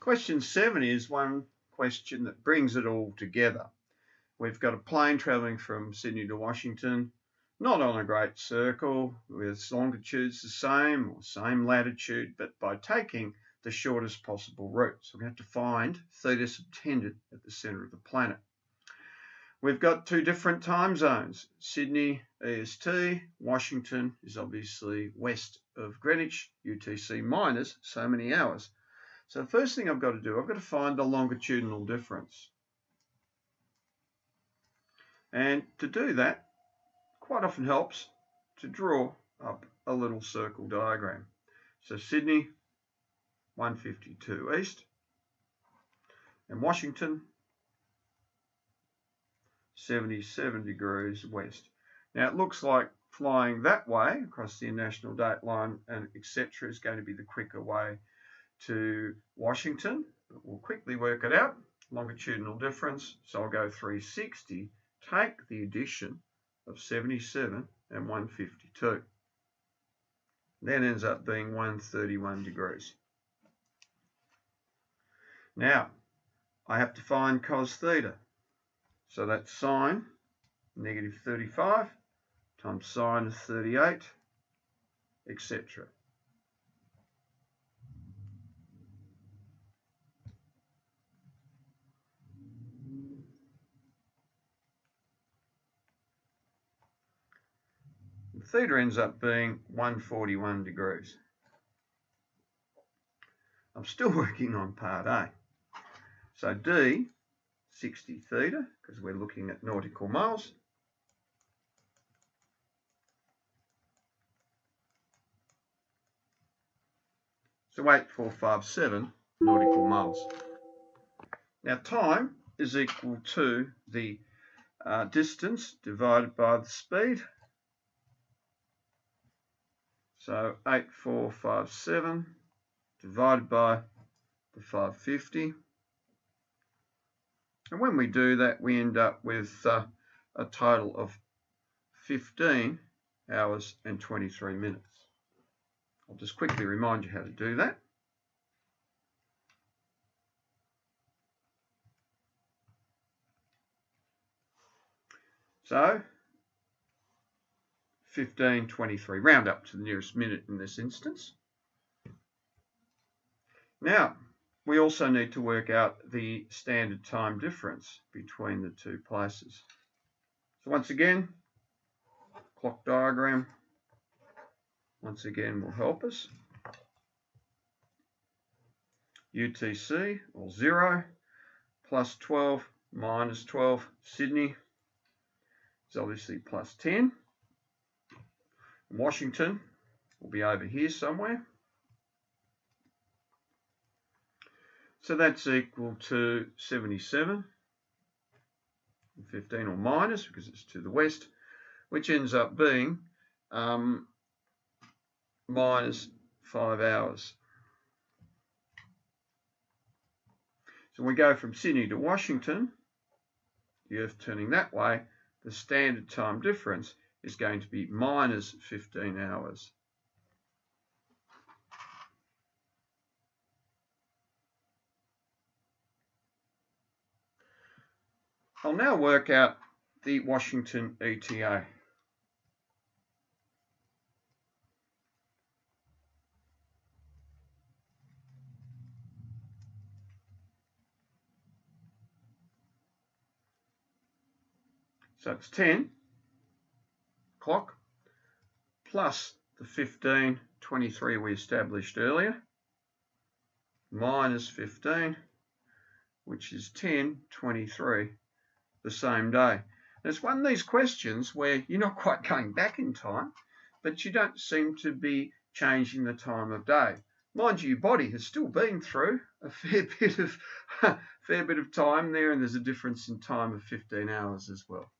Question 7 is one question that brings it all together. We've got a plane travelling from Sydney to Washington, not on a great circle with longitudes the same or same latitude, but by taking the shortest possible route. So we have to find theta subtended at the centre of the planet. We've got two different time zones. Sydney EST, Washington is obviously west of Greenwich, UTC minus so many hours. So the first thing I've got to do, I've got to find the longitudinal difference. And to do that, quite often helps to draw up a little circle diagram. So Sydney, 152 east, and Washington, 77 degrees west. Now it looks like flying that way across the international date line and etc. is going to be the quicker way to Washington, but we'll quickly work it out. Longitudinal difference, so I'll go 360, take the addition of 77 and 152. That ends up being 131 degrees. Now, I have to find cos theta. So that's sine negative 35 times sine of 38, etc. Theta ends up being 141 degrees. I'm still working on part A. So D, 60 theta, because we're looking at nautical miles. So 8457 nautical miles. Now time is equal to the distance divided by the speed. So 8457 divided by the 550. And when we do that, we end up with a total of 15 hours and 23 minutes. I'll just quickly remind you how to do that. So 15:23, round up to the nearest minute in this instance. Now, we also need to work out the standard time difference between the two places. So once again, clock diagram, once again will help us. UTC, or 0, plus 12 minus 12, Sydney is obviously plus 10. Washington will be over here somewhere. So that's equal to 77, 15 or minus because it's to the west, which ends up being minus 5 hours. So when we go from Sydney to Washington, the Earth turning that way, the standard time difference is going to be minus 15 hours. I'll now work out the Washington ETA. So it's 10 o'clock plus the 15:23 we established earlier, minus 15, which is 10:23 the same day. And it's one of these questions where you're not quite going back in time, but you don't seem to be changing the time of day. Mind you, your body has still been through a fair bit of time there, and there's a difference in time of 15 hours as well.